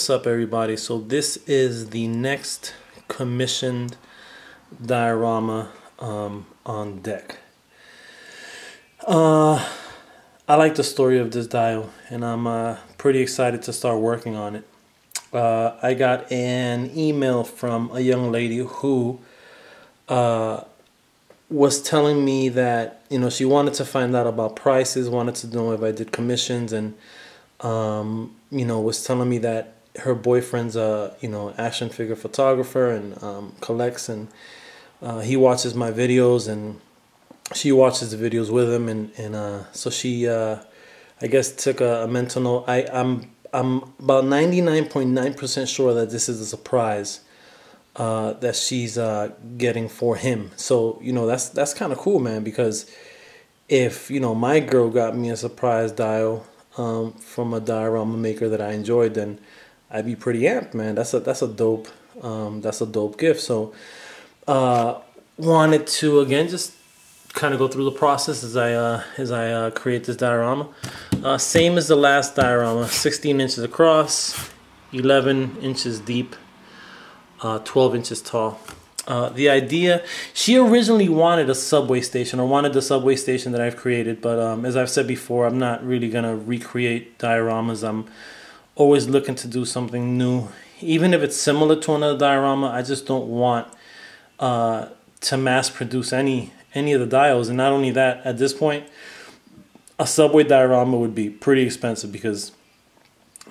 What's up, everybody? So this is the next commissioned diorama on deck. I like the story of this dial, and I'm pretty excited to start working on it. I got an email from a young lady who was telling me that, you know, she wanted to find out about prices, wanted to know if I did commissions, and you know, was telling me that her boyfriend's a, you know, action figure photographer and collects, and he watches my videos and she watches the videos with him, and so she I guess took a mental note. I'm about 99.9% sure that this is a surprise that she's getting for him. So, you know, that's kind of cool, man, because if, you know, my girl got me a surprise dial from a diorama maker that I enjoyed, then I'd be pretty amped, man. That's a dope gift. So wanted to again just kind of go through the process as I create this diorama. Same as the last diorama, 16 inches across, 11 inches deep, 12 inches tall. The idea, she originally wanted a subway station, or wanted the subway station that I've created, but as I've said before, I'm not really gonna recreate dioramas. I'm always looking to do something new, even if it's similar to another diorama. I just don't want to mass produce any of the dials. And not only that, at this point, a subway diorama would be pretty expensive, because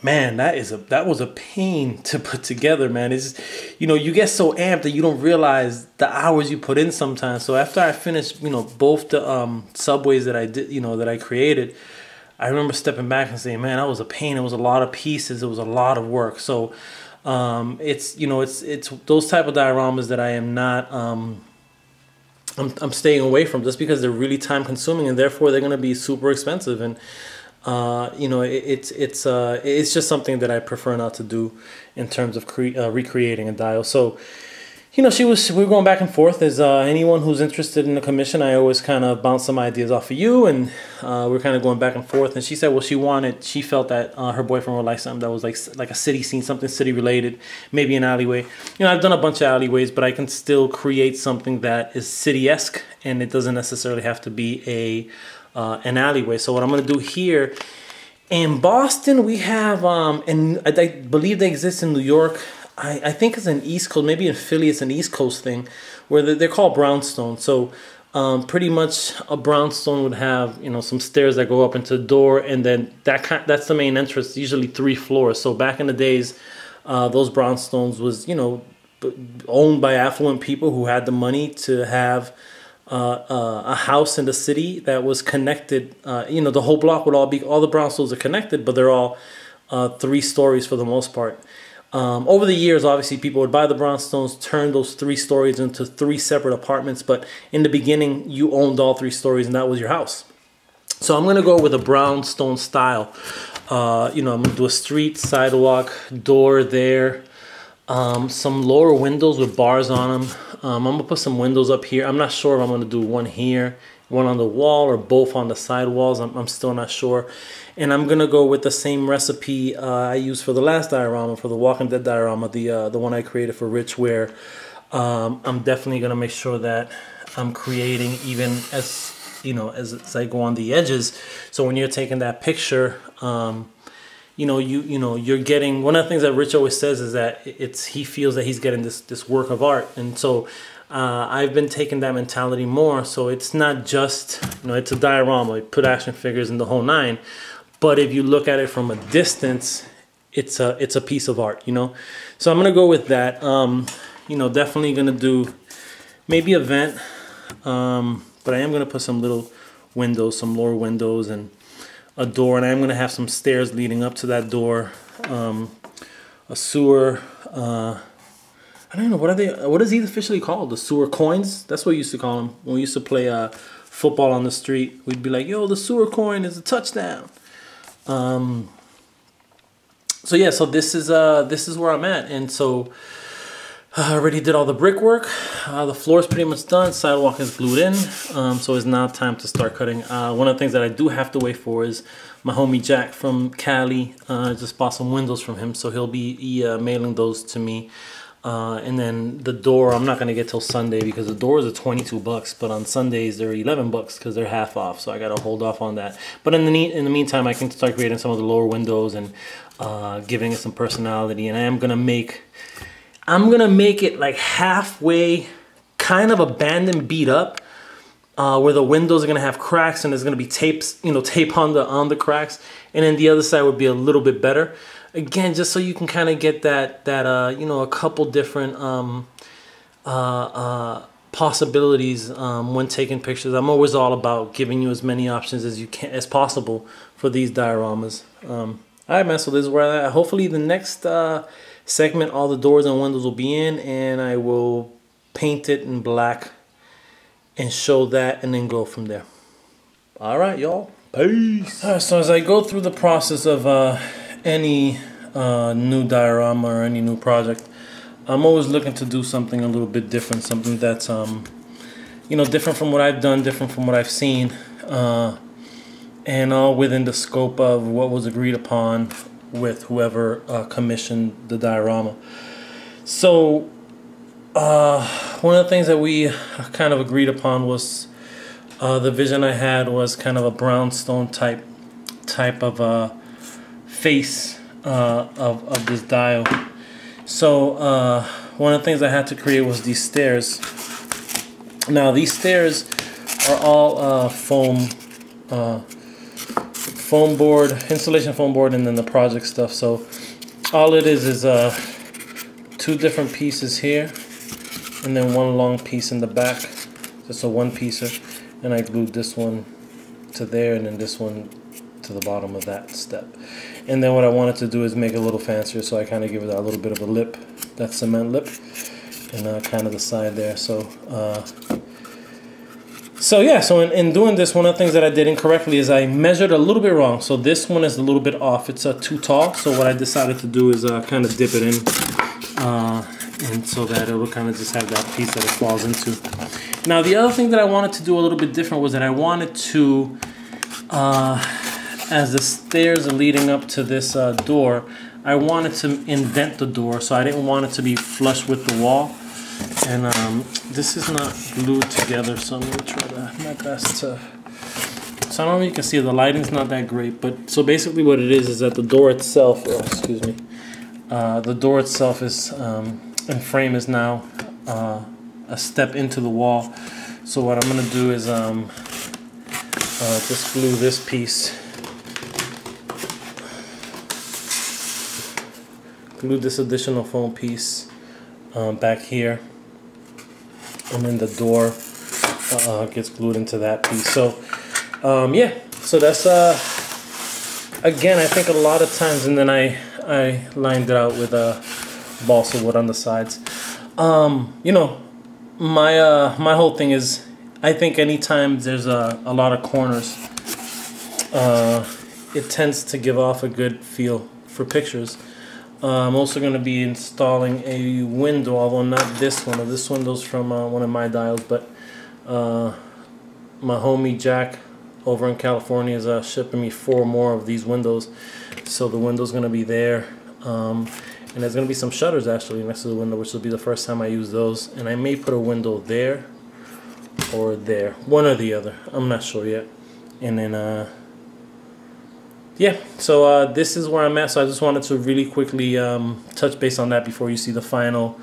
man, that was a pain to put together, man. It's just, you know, you get so amped that you don't realize the hours you put in sometimes. So after I finished, you know, both the subways that I did, you know, that I created, I remember stepping back and saying, man, that was a pain. It was a lot of pieces. It was a lot of work. So it's, you know, it's those type of dioramas that I am not I'm staying away from, just because they're really time consuming, and therefore they're going to be super expensive. And you know, it's just something that I prefer not to do in terms of recreating a dial. So, you know, we were going back and forth. As anyone who's interested in a commission, I always kind of bounce some ideas off of you, and we're kind of going back and forth. And she said, well, she felt that her boyfriend would like something that was like a city scene, something city related, maybe an alleyway. You know, I've done a bunch of alleyways, but I can still create something that is city-esque, and it doesn't necessarily have to be an alleyway. So what I'm going to do here in Boston, we have, and I believe they exist in New York. I think it's an East Coast, maybe in Philly it's an East Coast thing, where they're called brownstones. So pretty much a brownstone would have, you know, some stairs that go up into the door, and then that's the main entrance, usually 3 floors. So back in the days, those brownstones was, you know, owned by affluent people who had the money to have a house in the city that was connected. You know, the whole block would all the brownstones are connected, but they're all 3 stories for the most part. Over the years, obviously, people would buy the brownstones, turn those 3 stories into 3 separate apartments. But in the beginning, you owned all 3 stories, and that was your house. So I'm going to go with a brownstone style. You know, I'm going to do a street, sidewalk, door there. Some lower windows with bars on them. I'm going to put some windows up here. I'm not sure if I'm going to do one here, one on the wall, or both on the side walls. I'm still not sure. And I'm going to go with the same recipe I used for the last diorama, for the Walking Dead diorama, the one I created for Rich, where I'm definitely going to make sure that I'm creating even as, you know, as I go on the edges. So when you're taking that picture, you know, you're getting, one of the things that Rich always says is that he feels that he's getting this work of art. And so I've been taking that mentality more. So it's not just, you know, it's a diorama, you put action figures in the whole 9. But if you look at it from a distance, it's a piece of art, you know. So I'm gonna go with that. You know, definitely gonna do maybe a vent, but I am gonna put some little windows, some lower windows, and a door, and I am gonna have some stairs leading up to that door. A sewer. I don't know, what are they? What is he officially called? The sewer coins? That's what we used to call them when we used to play football on the street. We'd be like, "Yo, the sewer coin is a touchdown." So yeah, so this is where I'm at, and so I already did all the brickwork. The floor is pretty much done. Sidewalk is glued in. So it's now time to start cutting. One of the things that I do have to wait for is my homie Jack from Cali. Just bought some windows from him, so he'll be mailing those to me. And then the door, I'm not gonna get till Sunday because the doors are 22 bucks, but on Sundays they're 11 bucks because they're half off. So I gotta hold off on that. But in the meantime, I can start creating some of the lower windows and giving it some personality. And I'm gonna make it like halfway, kind of abandoned, beat up, where the windows are gonna have cracks and there's gonna be tapes, tape on the cracks, and then the other side would be a little bit better. Again, just so you can kind of get that a couple different possibilities when taking pictures. I'm always all about giving you as many options as possible for these dioramas. All right, man. So this is where I'm at. Hopefully, the next segment, all the doors and windows will be in, and I will paint it in black and show that, and then go from there. All right, y'all. Peace. All right, so as I go through the process of any new diorama or any new project, I'm always looking to do something a little bit different, something that's different from what I've done, different from what I've seen, and all within the scope of what was agreed upon with whoever commissioned the diorama. So one of the things that we kind of agreed upon was the vision I had was kind of a brownstone type of face of this dial. So one of the things I had to create was these stairs. Now these stairs are all foam board, insulation foam board, and then the project stuff. So all it is two different pieces here, and then one long piece in the back, just a one piecer. And I glued this one to there, and then this one to the bottom of that step. And then what I wanted to do is make it a little fancier, so I kind of give it a little bit of a lip, that cement lip, and kind of the side there. So yeah, so in doing this, one of the things that I did incorrectly is I measured a little bit wrong. So this one is a little bit off. It's too tall. So what I decided to do is kind of dip it in, and so that it will kind of just have that piece that it falls into. Now the other thing that I wanted to do a little bit different was that I wanted to, as the stairs are leading up to this door, I wanted to indent the door, so I didn't want it to be flush with the wall. And this is not glued together, so I'm going to try my best to... So I don't know if you can see, the lighting's not that great, but so basically what it is that the door itself, the door itself is, and frame is now a step into the wall. So what I'm going to do is just glue this piece, glue this additional foam piece back here, and then the door gets glued into that piece. So yeah, so that's again, I think a lot of times, and then I lined it out with balsa wood on the sides. My whole thing is, I think anytime there's a lot of corners, it tends to give off a good feel for pictures. I'm also going to be installing a window, although not this one. This window's from one of my dials, but my homie Jack over in California is shipping me 4 more of these windows. So the window's going to be there. And there's going to be some shutters actually next to the window, which will be the first time I use those. And I may put a window there or there, one or the other. I'm not sure yet. And then yeah, so this is where I'm at. So I just wanted to really quickly touch base on that before you see the final.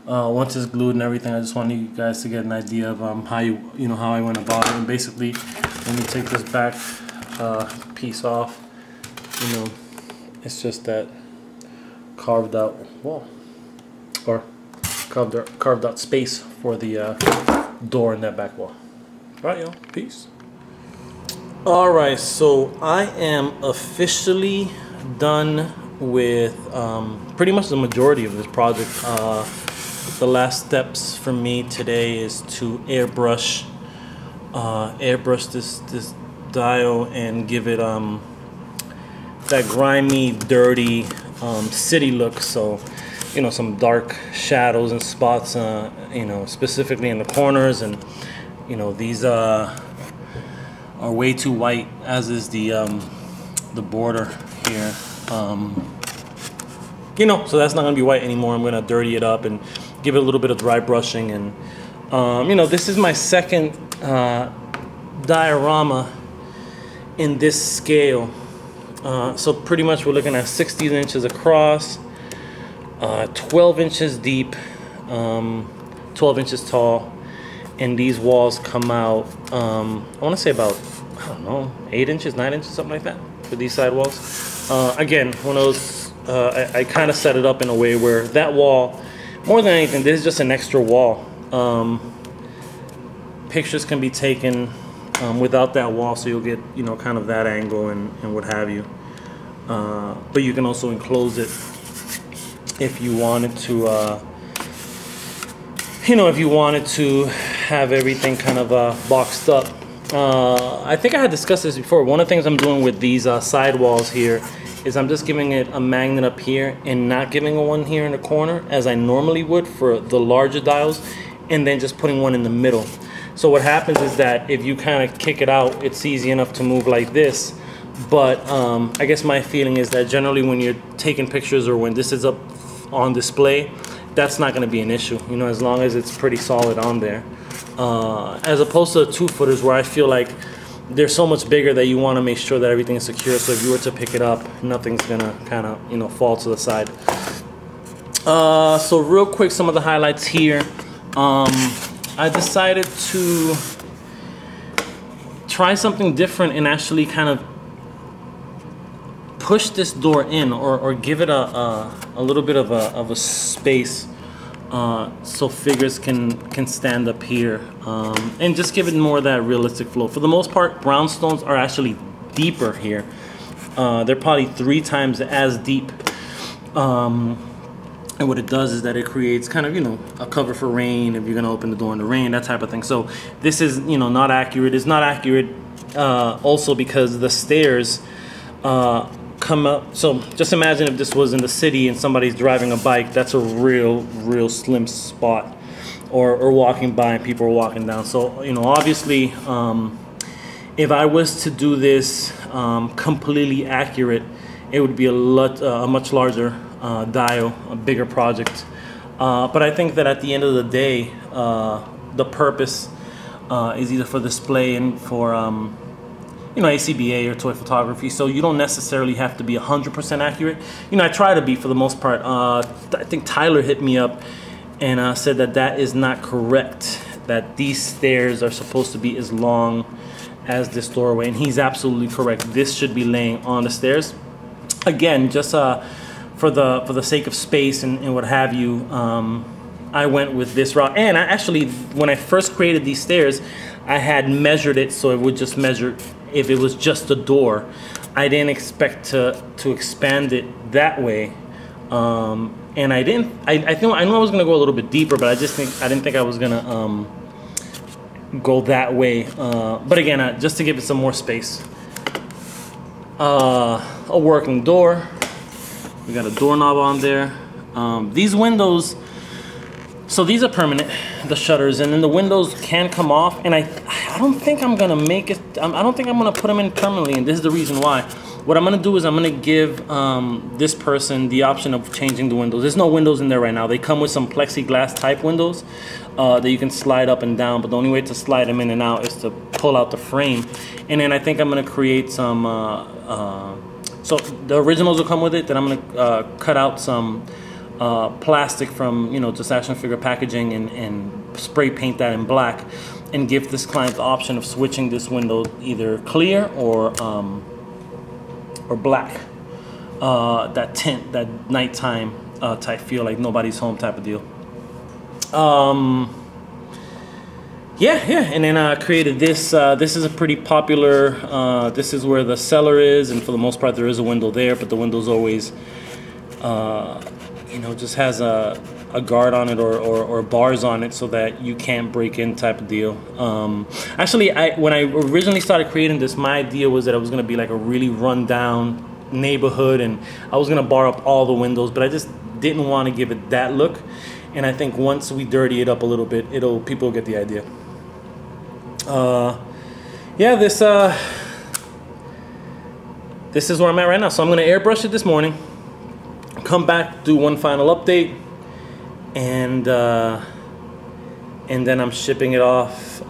Once it's glued and everything, I just wanted you guys to get an idea of how how I went about it. And basically, when you take this back piece off, it's just that carved out wall, or carved out space for the door in that back wall. All right, y'all. Peace. Alright, so I am officially done with pretty much the majority of this project. The last steps for me today is to airbrush this dial and give it that grimy, dirty city look. So you know, some dark shadows and spots, you know, specifically in the corners. And you know, these are way too white, as is the border here. You know, so that's not gonna be white anymore. I'm gonna dirty it up and give it a little bit of dry brushing. And you know, this is my second diorama in this scale. So pretty much we're looking at 16 inches across, 12 inches deep, 12 inches tall, and these walls come out, I want to say about, I don't know, 8 inches, 9 inches, something like that, for these side walls. Again, one of those, I kind of set it up in a way where that wall, more than anything, this is just an extra wall. Pictures can be taken without that wall, so you'll get, you know, kind of that angle and what have you. But you can also enclose it if you wanted to, you know, if you wanted to have everything kind of boxed up. I think I had discussed this before. One of the things I'm doing with these side walls here is I'm just giving it a magnet up here and not giving a one here in the corner as I normally would for the larger dials, and then just putting one in the middle. So what happens is that if you kind of kick it out, it's easy enough to move like this. But I guess my feeling is that generally when you're taking pictures or when this is up on display, that's not going to be an issue, you know, as long as it's pretty solid on there. As opposed to the 2-footers where I feel like they're so much bigger that you want to make sure that everything is secure. So if you were to pick it up, nothing's going to kind of, you know, fall to the side. So real quick, some of the highlights here. I decided to try something different and actually kind of push this door in, or give it a little bit of a space, so figures can stand up here, and just give it more of that realistic flow. For the most part, brownstones are actually deeper here. They're probably 3 times as deep. And what it does is that it creates kind of, you know, a cover for rain if you're gonna open the door in the rain, that type of thing. So this is, you know, not accurate. It's not accurate also because the stairs come up. So just imagine if this was in the city and somebody's driving a bike. That's a real slim spot. Or walking by and people are walking down. So, you know, obviously, if I was to do this completely accurate, it would be a much larger dial, a bigger project. But I think that at the end of the day, the purpose is either for display and for you know, ACBA or toy photography. So you don't necessarily have to be 100% accurate. You know, I try to be for the most part. I think Tyler hit me up and said that that is not correct. That these stairs are supposed to be as long as this doorway, and he's absolutely correct. This should be laying on the stairs. Again, just for the sake of space and what have you, I went with this route. And I actually, when I first created these stairs, I had measured it so it would just measure if it was just a door. I didn't expect to expand it that way, and I didn't. I knew I was gonna go a little bit deeper, but I didn't think I was gonna go that way. But again, just to give it some more space. A working door. We got a doorknob on there. These windows, so these are permanent, the shutters, and then the windows can come off, and I don't think I'm gonna make it, I don't think I'm gonna put them in permanently, and this is the reason why. What I'm gonna do is I'm gonna give this person the option of changing the windows. There's no windows in there right now. They come with some plexiglass type windows that you can slide up and down, but the only way to slide them in and out is to pull out the frame. And then I think I'm gonna create some, so the originals will come with it, then I'm gonna cut out some plastic from, you know, just action figure packaging and spray paint that in black and give this client the option of switching this window either clear or black. That tint, that nighttime type feel, like nobody's home type of deal. Yeah, and then I created this. This is a pretty popular, this is where the cellar is, and for the most part there is a window there, but the window's always, you know, just has a guard on it or bars on it so that you can't break in type of deal. Actually, when I originally started creating this, my idea was that it was going to be like a really run down neighborhood, and I was going to bar up all the windows, but I just didn't want to give it that look, and I think once we dirty it up a little bit, people will get the idea. Yeah, this is where I'm at right now. So I'm gonna airbrush it this morning, come back, do one final update, and then I'm shipping it off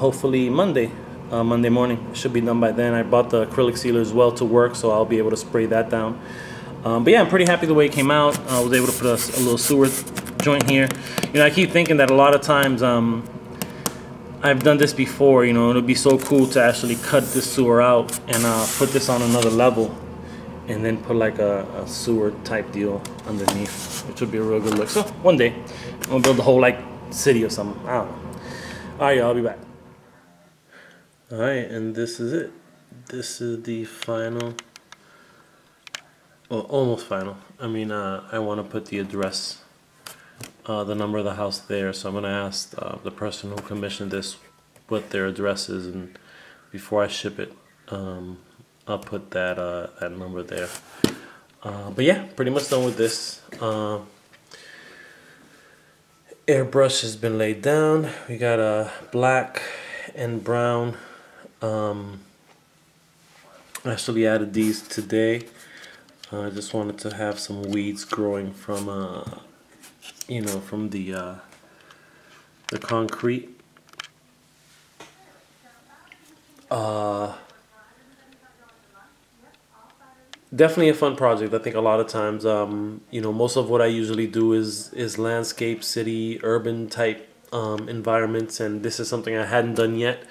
hopefully Monday morning. It should be done by then. I bought the acrylic sealer as well to work, so I'll be able to spray that down. But yeah, I'm pretty happy the way it came out. I was able to put a little sewer joint here. You know, I keep thinking that a lot of times I've done this before. You know, it would be so cool to actually cut this sewer out and put this on another level, and then put like a sewer type deal underneath, which would be a real good look. So one day I'm gonna build a whole like city or something. I don't know. All right, y'all, I'll be back. All right, and this is it. This is the final, well, almost final. I mean, I want to put the address, the number of the house there, so I'm going to ask the person who commissioned this what their address is, and before I ship it, I'll put that that number there. But yeah, pretty much done with this. Airbrush has been laid down. We got a black and brown. I actually added these today. I just wanted to have some weeds growing from you know, from the concrete. Definitely a fun project. I think a lot of times, you know, most of what I usually do is landscape, city, urban type environments, and this is something I hadn't done yet.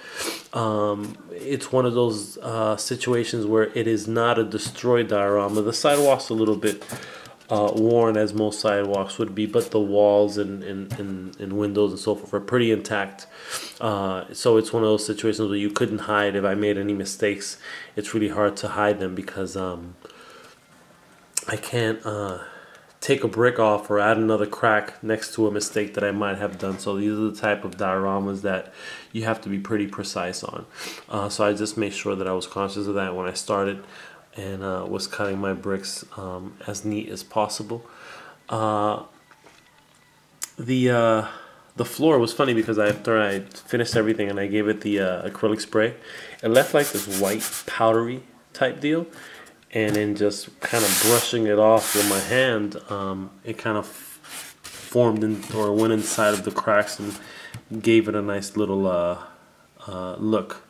It's one of those situations where it is not a destroyed diorama. The sidewalk's a little bit worn, as most sidewalks would be, but the walls and windows and so forth are pretty intact. So it's one of those situations where you couldn't hide if I made any mistakes. It's really hard to hide them because I can't take a brick off or add another crack next to a mistake that I might have done. So these are the type of dioramas that you have to be pretty precise on. So I just made sure that I was conscious of that when I started, and was cutting my bricks as neat as possible. The floor was funny because after I finished everything and I gave it the acrylic spray, it left like this white powdery type deal, and then just kind of brushing it off with my hand, it kind of formed in, or went inside of the cracks and gave it a nice little look.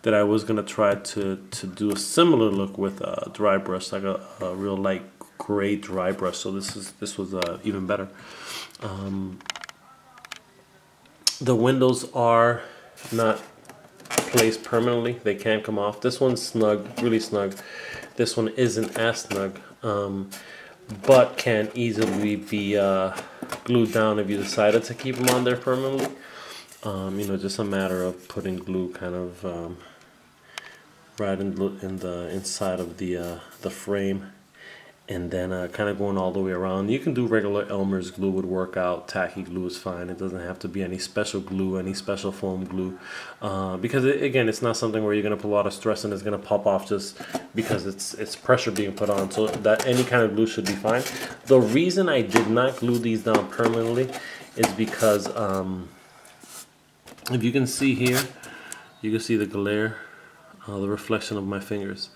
That I was gonna try to do a similar look with a dry brush, like a real light gray dry brush. So this was even better. The windows are not placed permanently; they can come off. This one's snug, really snug. This one isn't as snug, but can easily be glued down if you decided to keep them on there permanently. You know, just a matter of putting glue kind of right in the inside of the frame, and then kind of going all the way around. You can do regular Elmer's glue, would work out. Tacky glue is fine. It doesn't have to be any special glue, any special foam glue, because again, it's not something where you're going to put a lot of stress and it's going to pop off just because it's pressure being put on. So that any kind of glue should be fine. The reason I did not glue these down permanently is because if you can see here, you can see the glare, the reflection of my fingers.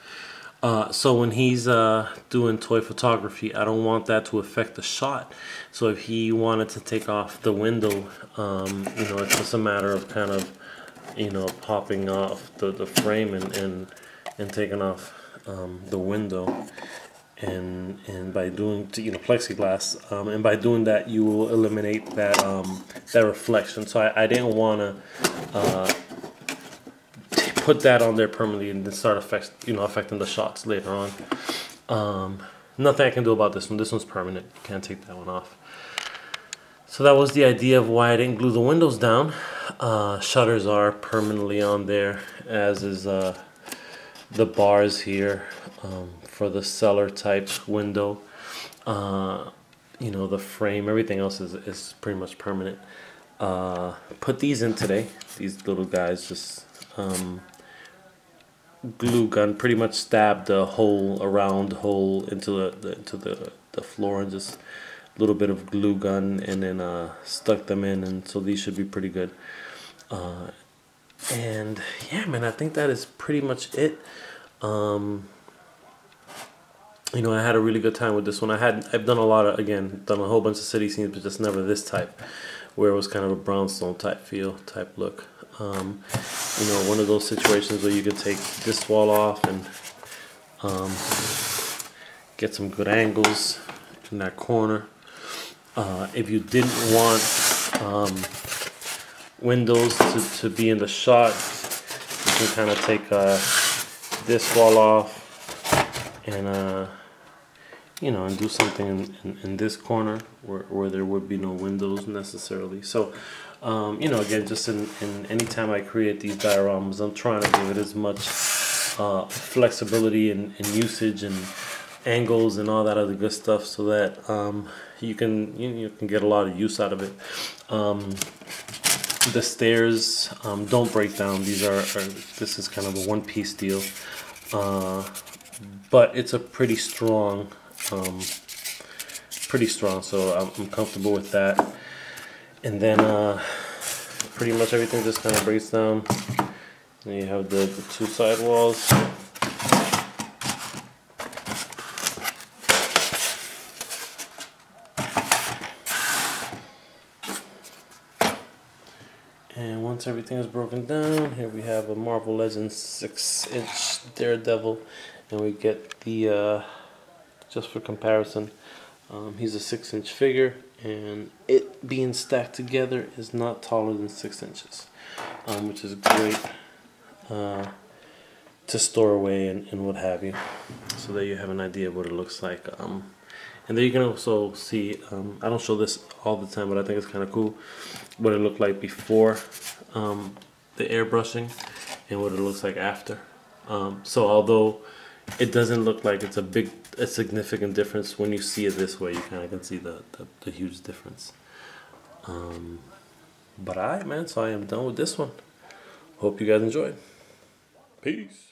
So when he's doing toy photography, I don't want that to affect the shot. So if he wanted to take off the window, you know, it's just a matter of kind of, you know, popping off the frame and taking off the window. And by doing, you know, plexiglass, and by doing that, you will eliminate that that reflection. So I didn't want to put that on there permanently and then start affecting the shots later on. Nothing I can do about this one. This one's permanent. You can't take that one off. So that was the idea of why I didn't glue the windows down. Shutters are permanently on there, as is the bars here. For the cellar type window, you know, the frame, everything else is pretty much permanent. Put these in today. These little guys, just glue gun, pretty much stabbed a hole, a round hole into the floor, and just little bit of glue gun and then stuck them in, and so these should be pretty good. And yeah, man, I think that is pretty much it. You know, I had a really good time with this one. I've done a lot of, again, done a whole bunch of city scenes, but just never this type, where it was kind of a brownstone type feel, type look. You know, one of those situations where you could take this wall off and get some good angles in that corner. If you didn't want windows to be in the shot, you can kind of take this wall off and you know, and do something in this corner where there would be no windows necessarily. So you know, again, just in any time I create these dioramas, I'm trying to give it as much flexibility and usage and angles and all that other good stuff, so that you can get a lot of use out of it. The stairs don't break down. These this is kind of a one-piece deal, but it's a pretty strong, so I'm comfortable with that. And then pretty much everything just kind of breaks down. Then you have the two side walls. And once everything is broken down, here we have a Marvel Legends 6-inch Daredevil, and we get the, just for comparison, he's a 6-inch figure, and it being stacked together is not taller than 6 inches, which is great to store away and what have you, so that you have an idea of what it looks like. And then you can also see, I don't show this all the time, but I think it's kind of cool what it looked like before the airbrushing and what it looks like after. So although it doesn't look like it's a significant difference, when you see it this way, you kind of can see the huge difference. But alright, man, so I am done with this one. Hope you guys enjoyed. Peace.